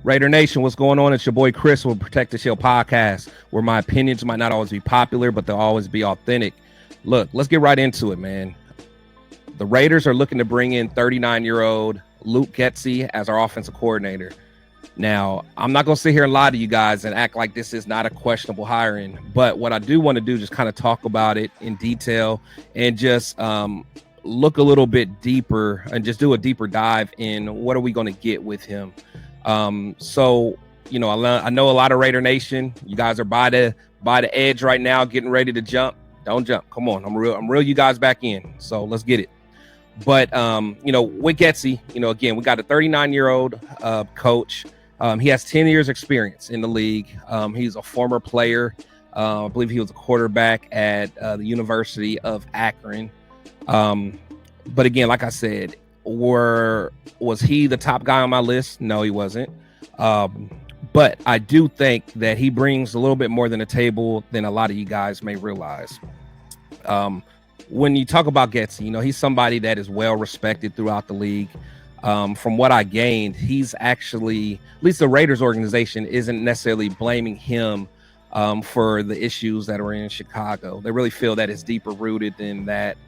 Raider Nation, what's going on? It's your boy Chris with Protect the Shield podcast, where my opinions might not always be popular, but they'll always be authentic. Look, let's get right into it, man. The Raiders are looking to bring in 39-year-old Luke Getsy as our offensive coordinator. Now, I'm not going to sit here and lie to you guys and act like this is not a questionable hiring, but what I do want to do is just kind of talk about it in detail and just look a little bit deeper and just do a deeper dive in what are we going to get with him. So, you know, I know a lot of Raider Nation, you guys are by the edge right now, getting ready to jump. Don't jump. Come on. I'm real you guys back in. So let's get it. But, you know, with Getsy, you know, again, we got a 39-year-old coach. He has 10 years experience in the league. He's a former player. I believe he was a quarterback at the University of Akron. But again, like I said, was he the top guy on my list? No, he wasn't. But I do think that he brings a little bit more than a table than a lot of you guys may realize. When you talk about Getsy, you know, he's somebody that is well respected throughout the league. From what I gained, he's actually, at least the Raiders organization isn't necessarily blaming him for the issues that are in Chicago. They really feel that it's deeper rooted than that.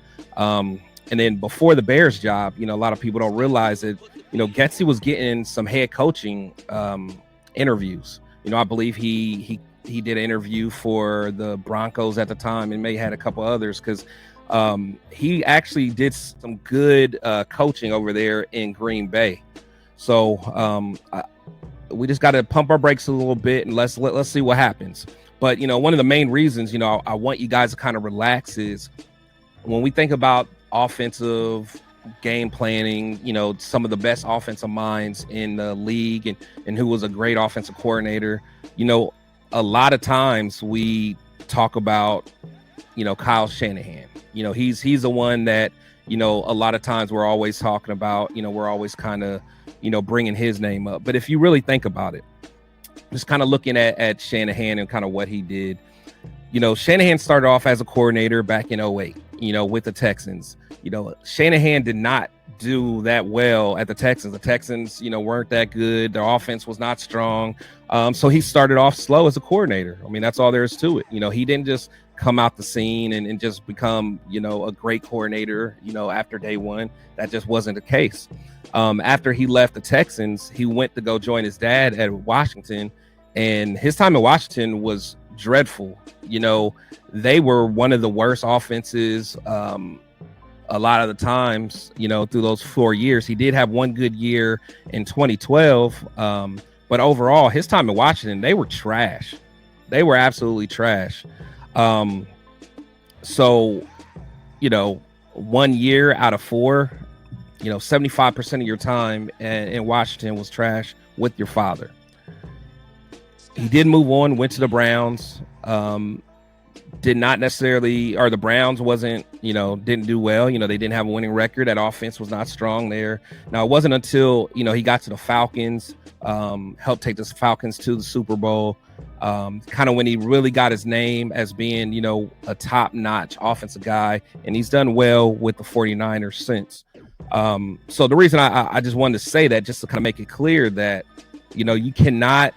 And then before the Bears job, you know, a lot of people don't realize that, you know, Getsy was getting some head coaching interviews. You know, I believe he did an interview for the Broncos at the time and may had a couple others because he actually did some good coaching over there in Green Bay. So we just got to pump our brakes a little bit and let's see what happens. But, you know, one of the main reasons, you know, I want you guys to kind of relax is when we think about offensive game planning, you know, some of the best offensive minds in the league and who was a great offensive coordinator, you know, a lot of times we talk about, you know, Kyle Shanahan. You know, he's the one that, you know, a lot of times we're always talking about, you know, we're always kind of, you know, bringing his name up. But if you really think about it, just kind of looking at Shanahan and kind of what he did, you know, Shanahan started off as a coordinator back in 2008, you know, with the Texans. You know, Shanahan did not do that well at the Texans. The Texans, you know, weren't that good. Their offense was not strong. So he started off slow as a coordinator. I mean, that's all there is to it. You know, he didn't just come out the scene and just become, you know, a great coordinator, you know, after day one. That just wasn't the case. After he left the Texans, he went to go join his dad at Washington, and his time in Washington was dreadful. You know, they were one of the worst offenses a lot of the times, you know, through those 4 years. He did have one good year in 2012, but overall, his time in Washington, they were trash. They were absolutely trash. So, you know, 1 year out of 4, you know, 75% of your time in Washington was trash with your father. He did move on, went to the Browns, did not necessarily, or the Browns wasn't, you know, didn't do well. You know, they didn't have a winning record. That offense was not strong there. Now, it wasn't until, you know, he got to the Falcons, helped take the Falcons to the Super Bowl, kind of when he really got his name as being, you know, a top-notch offensive guy, and he's done well with the 49ers since. So the reason I just wanted to say that, just to kind of make it clear that, you know, you cannot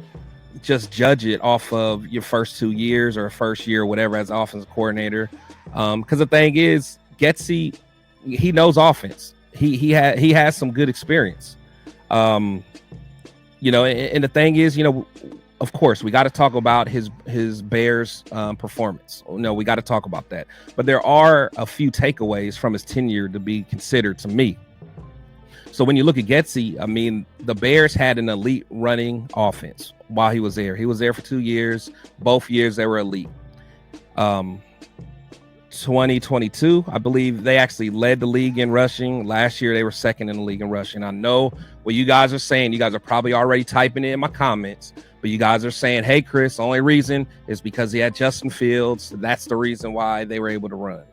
just judge it off of your first 2 years or first year or whatever as offensive coordinator. Because the thing is, Getsy, he knows offense. He has some good experience. You know, and the thing is, you know, of course, we got to talk about his Bears performance. You know, we got to talk about that. But there are a few takeaways from his tenure to be considered to me. So when you look at Getsy, I mean, the Bears had an elite running offense while he was there. He was there for 2 years. Both years they were elite. 2022, I believe they actually led the league in rushing. Last year they were second in the league in rushing. I know what you guys are saying. You guys are probably already typing it in my comments, but you guys are saying, hey, Chris, the only reason is because he had Justin Fields. That's the reason why they were able to run.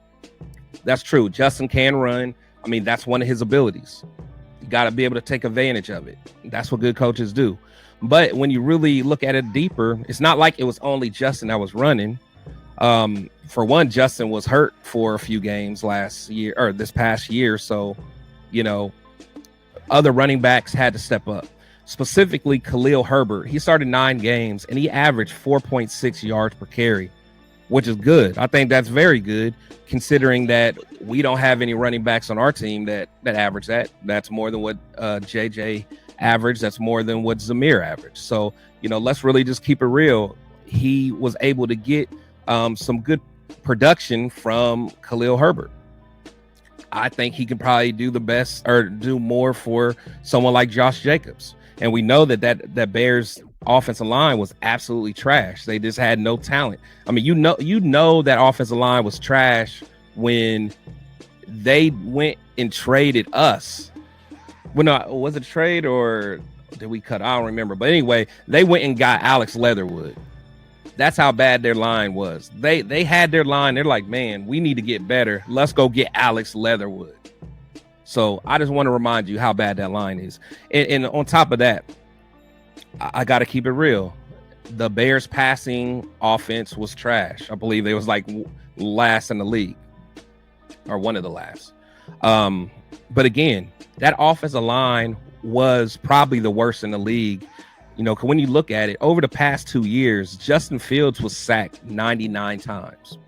That's true. Justin can run. I mean, that's one of his abilities. You got to be able to take advantage of it. That's what good coaches do. But when you really look at it deeper, it's not like it was only Justin that was running. For one, Justin was hurt for a few games last year or this past year. So, you know, other running backs had to step up. specifically Khalil Herbert. He started 9 games and he averaged 4.6 yards per carry, which is good. I think that's very good considering that we don't have any running backs on our team that average that. That's more than what JJ averaged. That's more than what Zamir averaged. So, let's really just keep it real. He was able to get some good production from Khalil Herbert. I think he can probably do the best or do more for someone like Josh Jacobs. And we know that Bears offensive line was absolutely trash. They just had no talent. I mean, you know that offensive line was trash when they went and traded us. Was it a trade or did we cut? I don't remember. But anyway, they went and got Alex Leatherwood. That's how bad their line was. They had their line. They're like, man, we need to get better. Let's go get Alex Leatherwood. So I just want to remind you how bad that line is. And on top of that, I got to keep it real. The Bears passing offense was trash. I believe they was like last in the league or one of the last. But again, that offensive line was probably the worst in the league. When you look at it, over the past 2 years, Justin Fields was sacked 99 times.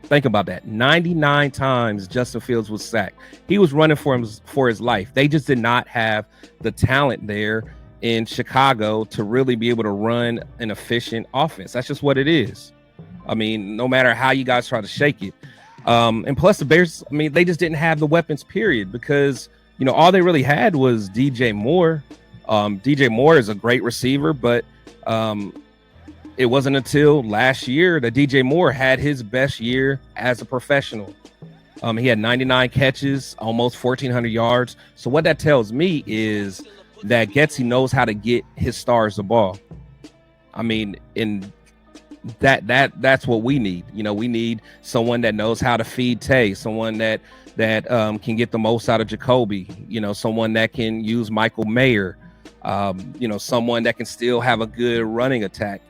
Think about that. 99 times Justin Fields was sacked. He was running for his life. They just did not have the talent there in Chicago to really be able to run an efficient offense. That's just what it is. I mean, no matter how you guys try to shake it. And plus the Bears, I mean, they just didn't have the weapons, period, because, all they really had was DJ Moore. DJ Moore is a great receiver, but it wasn't until last year that DJ Moore had his best year as a professional. He had 99 catches, almost 1,400 yards. So what that tells me is that Getsy knows how to get his stars the ball. I mean, in that's what we need. We need someone that knows how to feed Tay, someone that can get the most out of Jacoby. Someone that can use Michael Mayer. Someone that can still have a good running attack.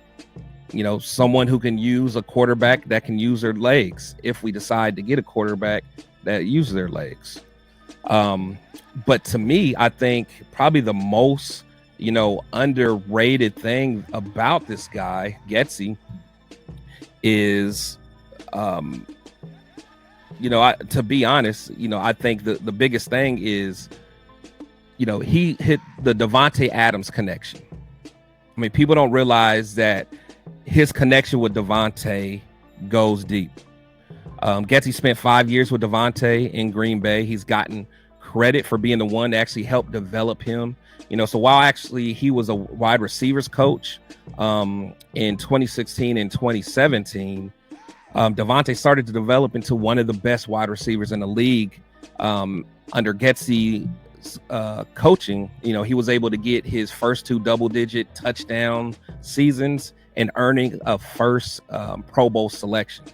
Someone who can use a quarterback that can use their legs if we decide to get a quarterback that uses their legs. But to me, I think probably the most, underrated thing about this guy, Getsy, is, to be honest, I think the biggest thing is, he hit the Devonte Adams connection. I mean, people don't realize that his connection with Devonte goes deep. Getsy spent 5 years with Devonte in Green Bay. He's gotten credit for being the one that actually helped develop him. So while actually he was a wide receivers coach in 2016 and 2017, Devonte started to develop into one of the best wide receivers in the league. Under Getsy coaching, he was able to get his first 2 double-digit touchdown seasons and earning a first Pro Bowl selection.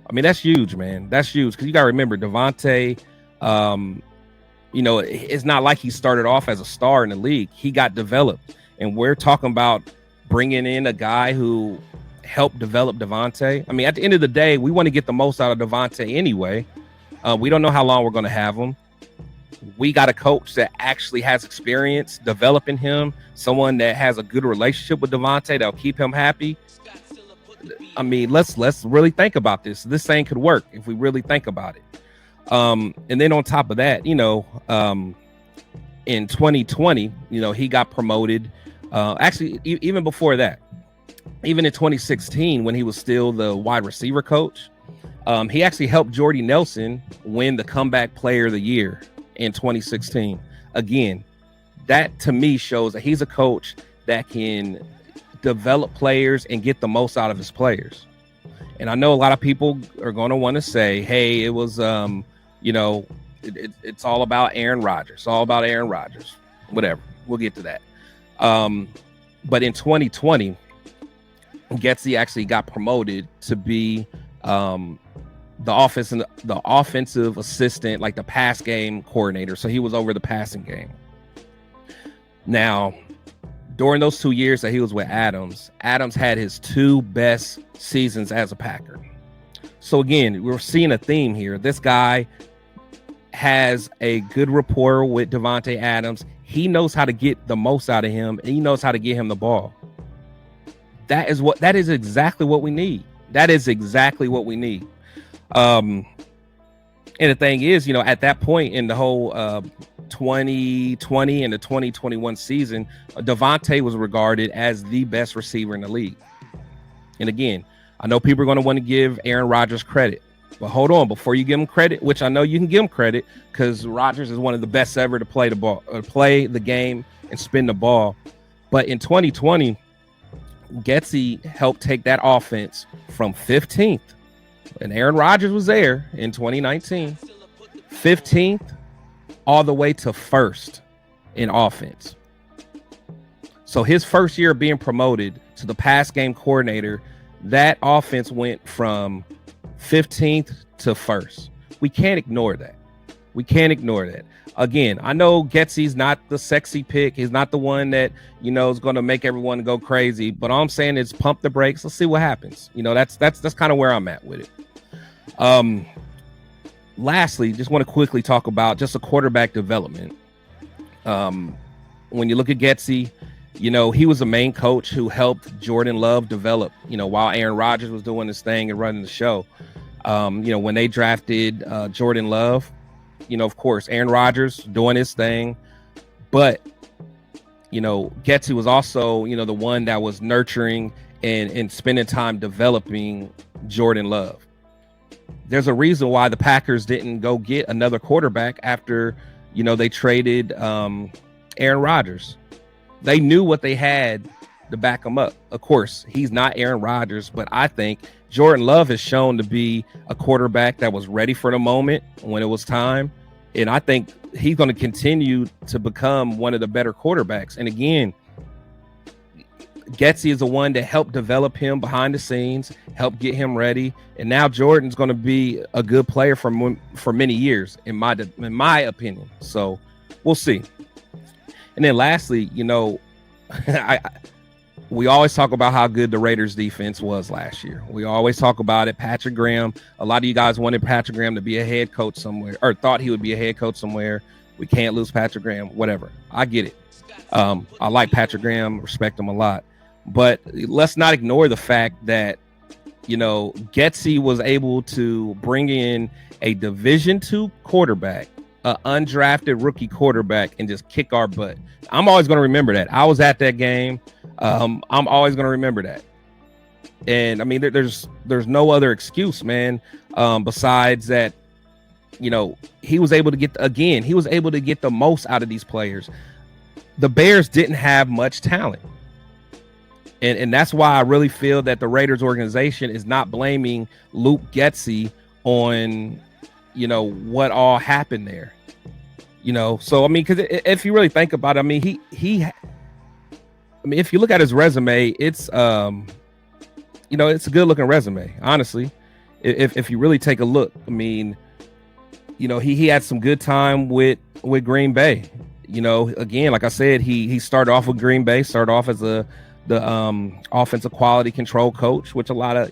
I mean, that's huge, man. That's huge because you got to remember Devonte. It's not like he started off as a star in the league. He got developed, and we're talking about bringing in a guy who helped develop Devonte. I mean, at the end of the day, we want to get the most out of Devonte anyway. We don't know how long we're going to have him. We got a coach that actually has experience developing him, someone that has a good relationship with Devonte that'll keep him happy. I mean, let's really think about this. This thing could work if we really think about it. And then on top of that, in 2020, he got promoted. Actually, even before that, even in 2016, when he was still the wide receiver coach, he actually helped Jordy Nelson win the Comeback Player of the Year in 2016. Again, that to me shows that he's a coach that can develop players and get the most out of his players. And I know a lot of people are going to want to say, hey, it was, it's all about Aaron Rodgers. It's all about Aaron Rodgers. Whatever. We'll get to that. But in 2020, Getsy actually got promoted to be the offensive assistant, like the pass game coordinator. So he was over the passing game. Now, during those 2 years that he was with Adams had his 2 best seasons as a Packer. So again, we're seeing a theme here. This guy has a good rapport with Devonte Adams. He knows how to get the most out of him, and he knows how to get him the ball. That is exactly what we need. That is exactly what we need. And the thing is, at that point in the whole 2020 and the 2021 season, Devonte was regarded as the best receiver in the league. And again, I know people are going to want to give Aaron Rodgers credit. But hold on, before you give him credit, which I know you can give him credit because Rodgers is one of the best ever to play the game and spin the ball. But in 2020, Getsy helped take that offense from 15th, and Aaron Rodgers was there in 2019, 15th all the way to 1st in offense. So his first year being promoted to the pass game coordinator, that offense went from 15th to 1st. We can't ignore that. Again, I know Getsy's not the sexy pick. He's not the one that, is going to make everyone go crazy. But all I'm saying is pump the brakes. Let's see what happens. That's kind of where I'm at with it. Lastly, just want to quickly talk about just a quarterback development. When you look at Getsy, he was the main coach who helped Jordan Love develop, while Aaron Rodgers was doing his thing and running the show. When they drafted Jordan Love, of course, Aaron Rodgers doing his thing. But, Getsy was also, the one that was nurturing and spending time developing Jordan Love. There's a reason why the Packers didn't go get another quarterback after, they traded Aaron Rodgers. They knew what they had to back him up. Of course, he's not Aaron Rodgers, but I think Jordan Love has shown to be a quarterback that was ready for the moment when it was time. And I think he's going to continue to become one of the better quarterbacks. And again, Getsy is the one that helped develop him behind the scenes, helped get him ready. And now Jordan's going to be a good player for many years, in my opinion. So we'll see. And then lastly, we always talk about how good the Raiders defense was last year. We always talk about it. Patrick Graham, a lot of you guys wanted Patrick Graham to be a head coach somewhere, or thought he would be a head coach somewhere. We can't lose Patrick Graham, whatever. I get it. I like Patrick Graham, respect him a lot. But let's not ignore the fact that, Getsy was able to bring in a Division II quarterback, an undrafted rookie quarterback, and just kick our butt. I'm always going to remember that. I was at that game. I'm always going to remember that. And I mean, there's no other excuse, man. Besides that, he was able to get the most out of these players. The Bears didn't have much talent. And that's why I really feel that the Raiders organization is not blaming Luke Getsy on, what all happened there. So I mean, because if you really think about it, I mean, if you look at his resume, it's it's a good looking resume, honestly. If you really take a look, I mean, he had some good time with Green Bay. Again, like I said, he started off with Green Bay, started off as the offensive quality control coach, which a lot of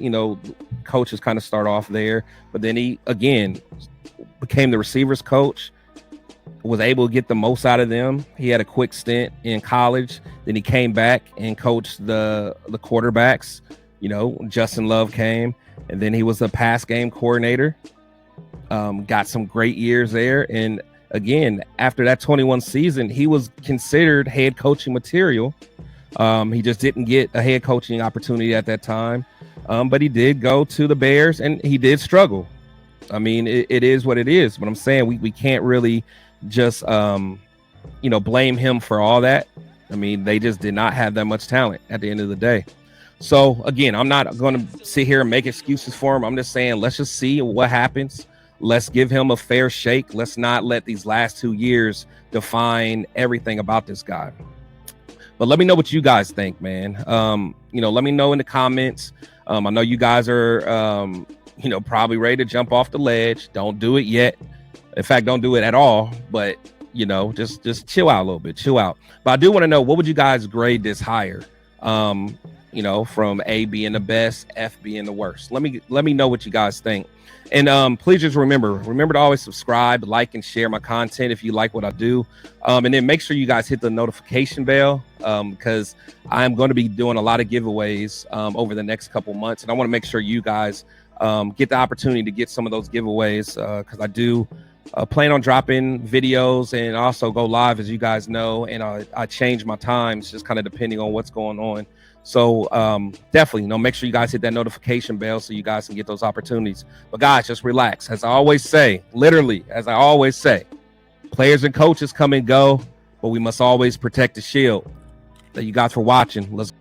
coaches kind of start off there. But then he again became the receivers coach, was able to get the most out of them. He had a quick stint in college. Then he came back and coached the quarterbacks. Justin Love came, and then he was a pass game coordinator. Got some great years there. And again, after that 21 season, he was considered head coaching material. He just didn't get a head coaching opportunity at that time. But he did go to the Bears, and he did struggle. I mean, it is what it is. But I'm saying we can't really just blame him for all that. I mean, they just did not have that much talent at the end of the day. So again, I'm not going to sit here and make excuses for him. I'm just saying, let's just see what happens. Let's give him a fair shake. Let's not let these last 2 years define everything about this guy. But let me know what you guys think, man. Let me know in the comments. I know you guys are, probably ready to jump off the ledge. Don't do it yet. In fact, don't do it at all. But, just chill out a little bit. Chill out. But I do want to know, what would you guys grade this hire? you know, from A being the best, F being the worst. Let me know what you guys think. And please just remember to always subscribe, like, and share my content if you like what I do. And then make sure you guys hit the notification bell, because I'm going to be doing a lot of giveaways over the next couple months. And I want to make sure you guys get the opportunity to get some of those giveaways, because I do plan on dropping videos and also go live, as you guys know. And I change my times just kind of depending on what's going on. So definitely, make sure you guys hit that notification bell so you guys can get those opportunities. But guys, just relax. As I always say, literally, as I always say, players and coaches come and go, but we must always protect the shield. Thank you guys for watching. Let's